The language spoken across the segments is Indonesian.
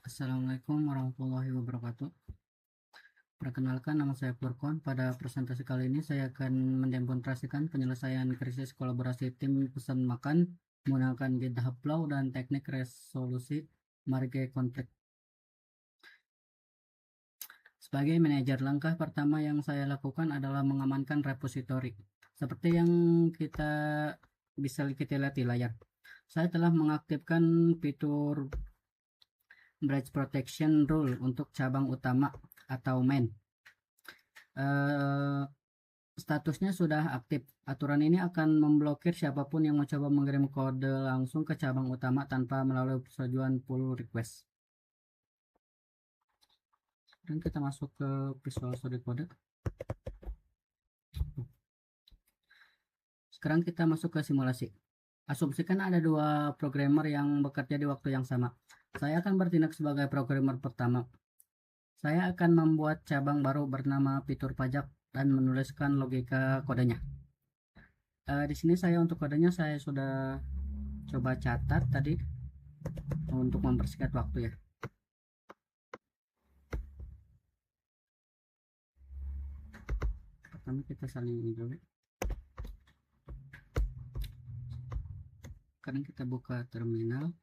Assalamualaikum warahmatullahi wabarakatuh. Perkenalkan, nama saya Furkon. Pada presentasi kali ini saya akan mendemonstrasikan penyelesaian krisis kolaborasi tim pesan makan menggunakan GitHub Flow dan teknik resolusi marge konflik. Sebagai manajer, langkah pertama yang saya lakukan adalah mengamankan repositori. Seperti yang kita lihat di layar, saya telah mengaktifkan fitur Branch Protection Rule untuk cabang utama atau main. Statusnya sudah aktif. Aturan ini akan memblokir siapapun yang mencoba mengirim kode langsung ke cabang utama tanpa melalui persetujuan pull request. Dan kita masuk ke Visual Studio Code. Sekarang kita masuk ke simulasi. Asumsikan ada dua programmer yang bekerja di waktu yang sama. Saya akan bertindak sebagai programmer pertama. Saya akan membuat cabang baru bernama fitur pajak dan menuliskan logika kodenya. Di sini untuk kodenya saya sudah coba catat tadi untuk mempersingkat waktu ya. Pertama kita saling ini dulu. Sekarang kita buka terminal.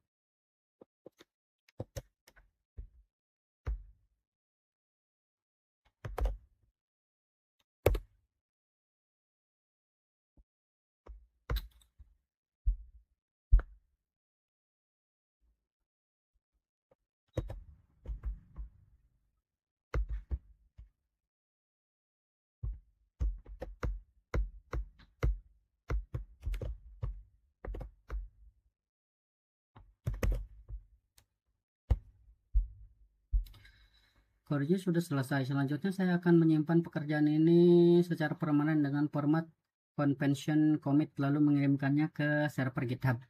Kodenya sudah selesai. Selanjutnya saya akan menyimpan pekerjaan ini secara permanen dengan format convention commit lalu mengirimkannya ke server GitHub.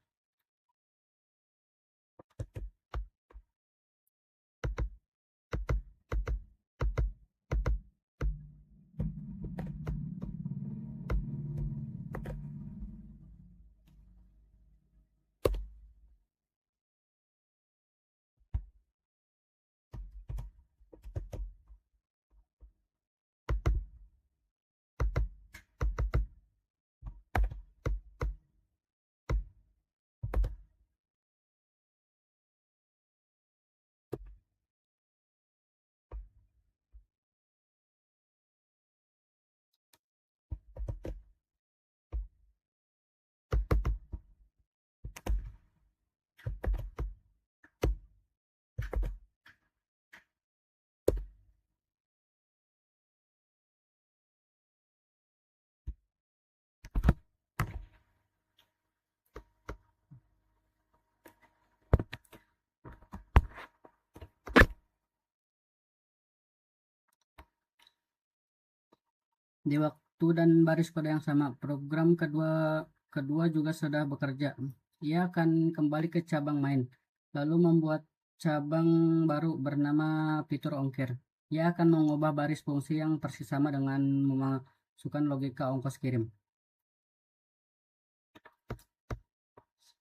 Di waktu dan baris kode yang sama, program kedua juga sudah bekerja. Ia akan kembali ke cabang main, lalu membuat cabang baru bernama fitur ongkir. Ia akan mengubah baris fungsi yang persis sama dengan memasukkan logika ongkos kirim.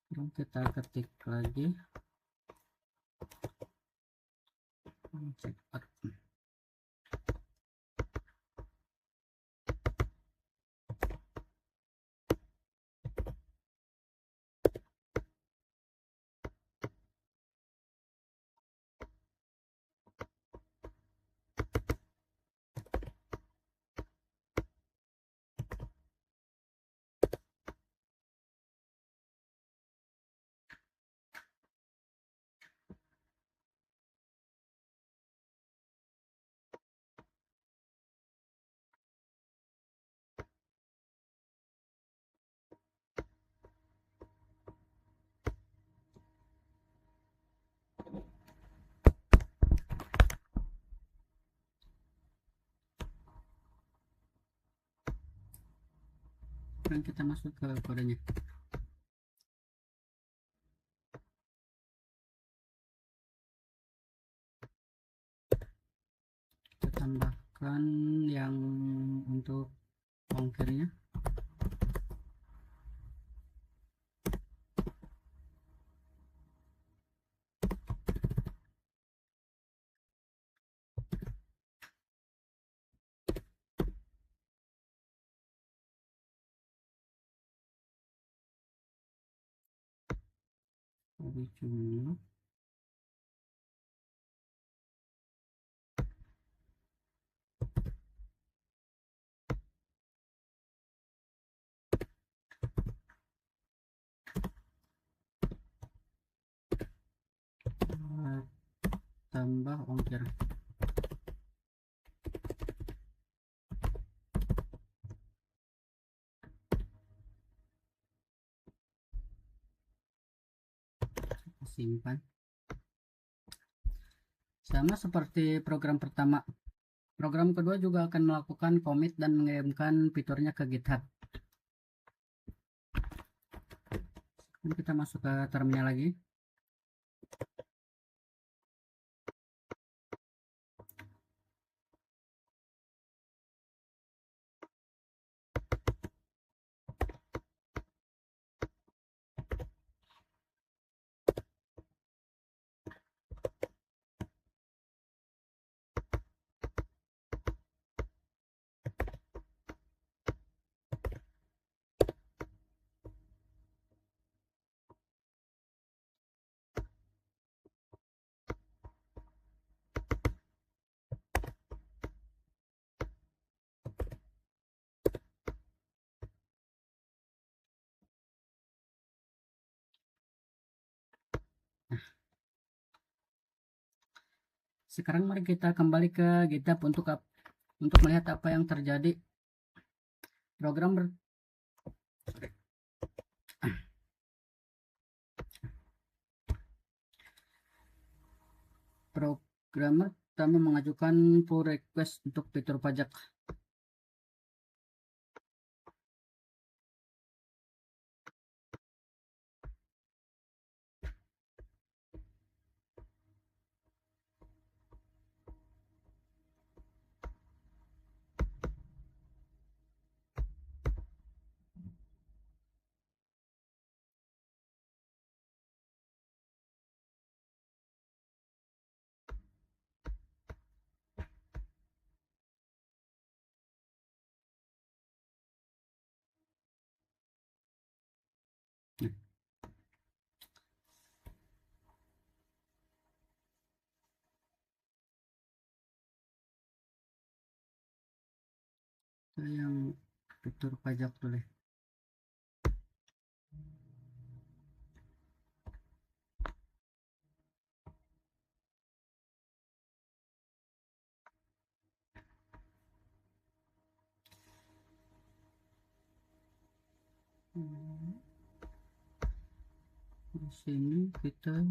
Sekarang kita ketik lagi. Cepat. Dan kita masuk ke kodenya. Kita tambahkan yang untuk ongkirnya. Cuma tambah ongkir. Simpan. Sama seperti program pertama, program kedua juga akan melakukan commit dan mengirimkan fiturnya ke GitHub. Dan kita masuk ke terminal lagi. Sekarang mari kita kembali ke GitHub untuk melihat apa yang terjadi. Programmer pertama mengajukan pull request untuk fitur pajak. Yang fitur pajak dulu. Di sini kita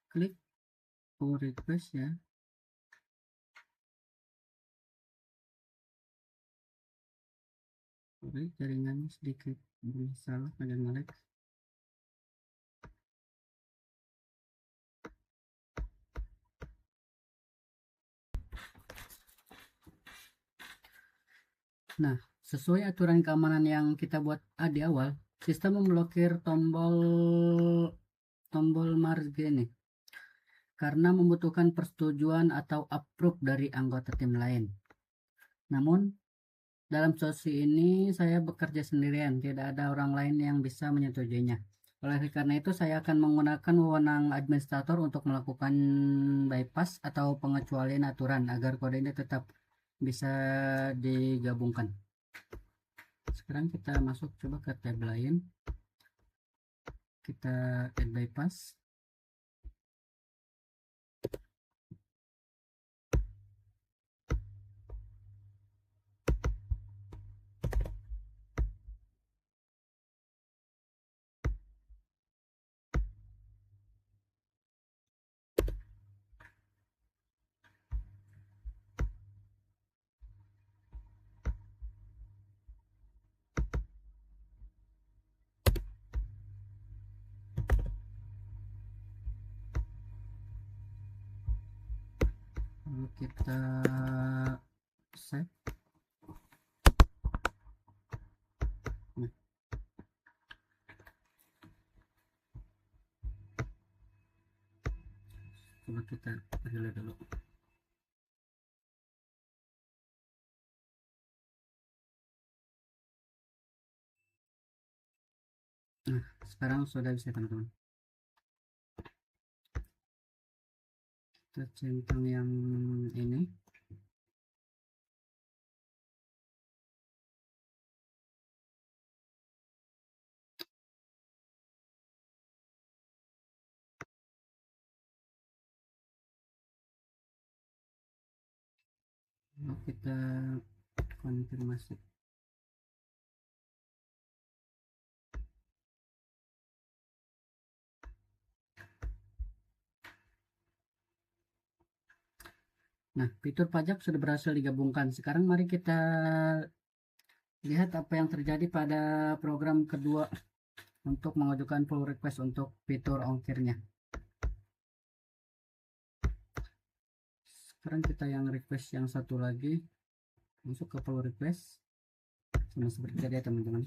klik pull request ya. Sorry, jaringannya sedikit bermasalah, agak nge-lag. Nah, sesuai aturan keamanan yang kita buat di awal, sistem memblokir tombol marge nih karena membutuhkan persetujuan atau approve dari anggota tim lain. Namun dalam sesi ini saya bekerja sendirian, tidak ada orang lain yang bisa menyetujuinya. Oleh karena itu saya akan menggunakan wewenang administrator untuk melakukan bypass atau pengecualian aturan agar kode ini tetap bisa digabungkan. Sekarang kita masuk coba ke tab lain, kita add bypass. Lalu kita save. Nah, coba kita delete dulu. Nah, sekarang sudah bisa teman-teman. Kita centang yang ini. Lalu kita konfirmasi. Nah, fitur pajak sudah berhasil digabungkan. Sekarang mari kita lihat apa yang terjadi pada program kedua untuk mengajukan pull request untuk fitur ongkirnya. Sekarang kita yang request yang satu lagi, masuk ke pull request, sama seperti tadi ya teman-teman.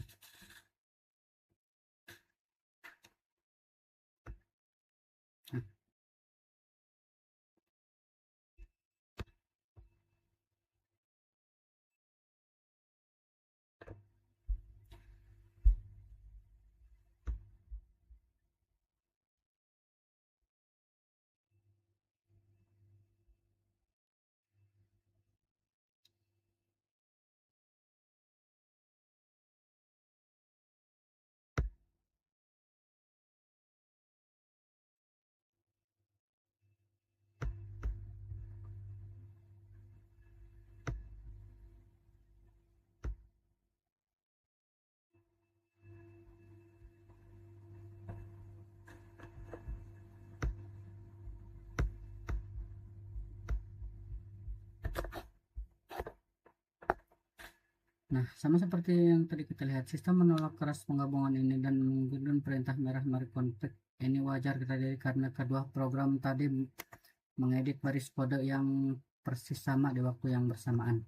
Nah, sama seperti yang tadi kita lihat, sistem menolak keras penggabungan ini dan menggunakan perintah merah mari konflik. Ini wajar terjadi karena kedua program tadi mengedit baris kode yang persis sama di waktu yang bersamaan.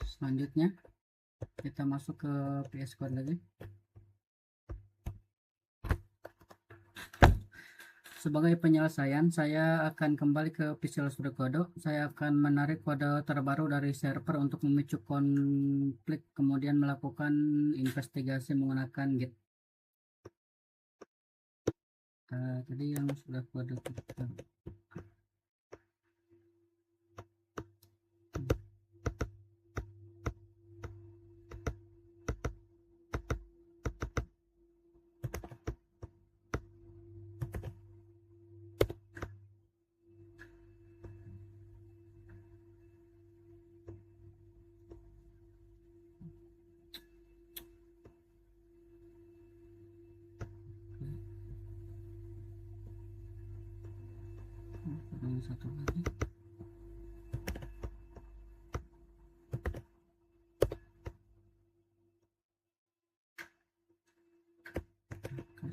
Selanjutnya, kita masuk ke VS Code lagi. Sebagai penyelesaian, saya akan kembali ke Visual Studio Code. Saya akan menarik kode terbaru dari server untuk memicu konflik, kemudian melakukan investigasi menggunakan Git. Tadi yang sudah kode kita. Satu lagi.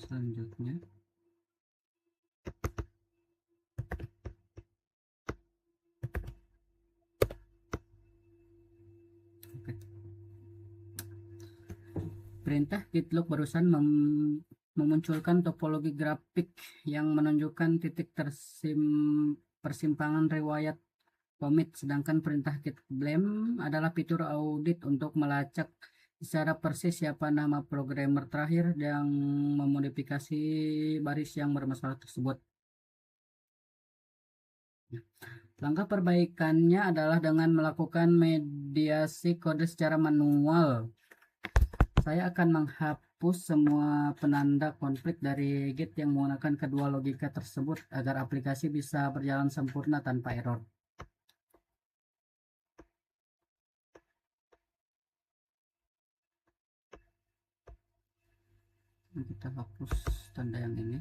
Selanjutnya perintah git log barusan memunculkan topologi grafik yang menunjukkan titik persimpangan riwayat commit, sedangkan perintah git blame adalah fitur audit untuk melacak secara persis siapa nama programmer terakhir yang memodifikasi baris yang bermasalah tersebut. Langkah perbaikannya adalah dengan melakukan mediasi kode secara manual. Saya akan menghapus semua penanda konflik dari Git yang menggunakan kedua logika tersebut agar aplikasi bisa berjalan sempurna tanpa error. Kita hapus tanda yang ini.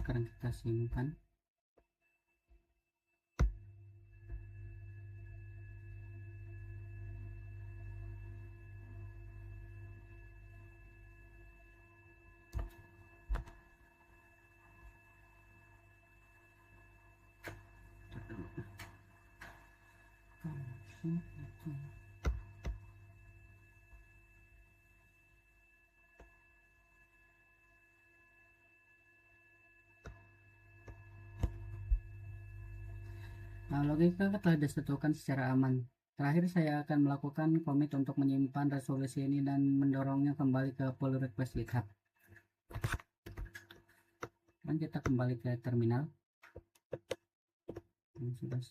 Sekarang kita simpan. Nah, logika telah disatukan secara aman. Terakhir saya akan melakukan commit untuk menyimpan resolusi ini dan mendorongnya kembali ke pull request GitHub. Dan kita kembali ke terminal. Ini sudah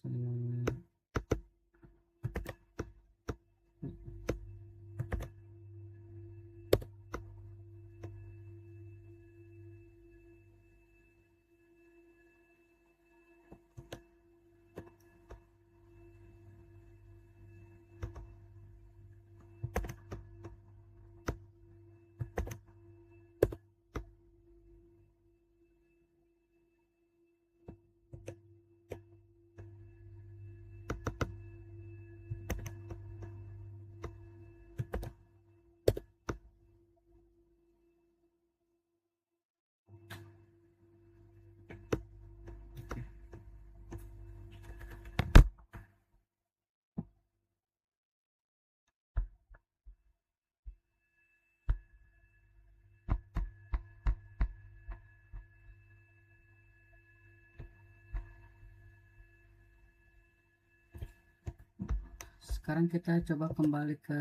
sekarang kita coba kembali ke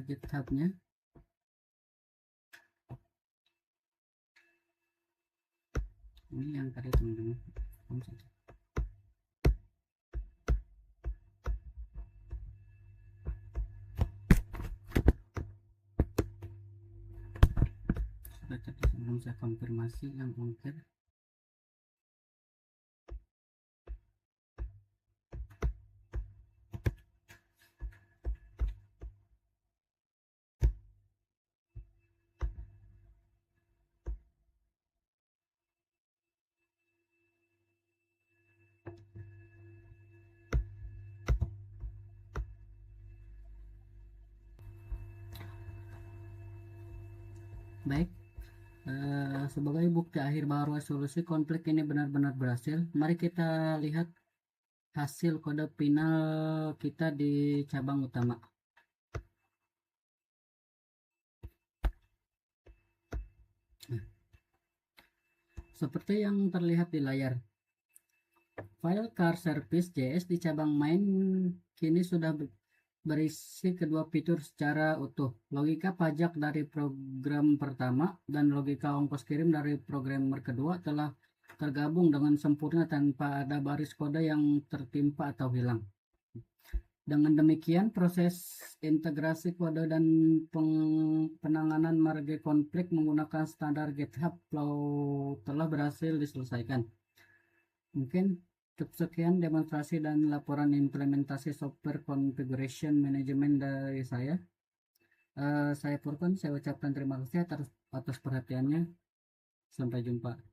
GitHub-nya. Ini yang tadi teman-teman. Sudah tadi sebelum saya konfirmasi yang ongkir. Baik, sebagai bukti akhir bahwa solusi konflik ini benar-benar berhasil, mari kita lihat hasil kode final kita di cabang utama. Seperti yang terlihat di layar, file car service.js di cabang main kini sudah berisi kedua fitur secara utuh. Logika pajak dari program pertama dan logika ongkos kirim dari programmer kedua telah tergabung dengan sempurna tanpa ada baris kode yang tertimpa atau hilang. Dengan demikian, proses integrasi kode dan penanganan merge konflik menggunakan standar GitHub Flow telah berhasil diselesaikan. Mungkin cukup sekian demonstrasi dan laporan implementasi software configuration management dari saya. Saya Furkan, saya ucapkan terima kasih atas perhatiannya. Sampai jumpa.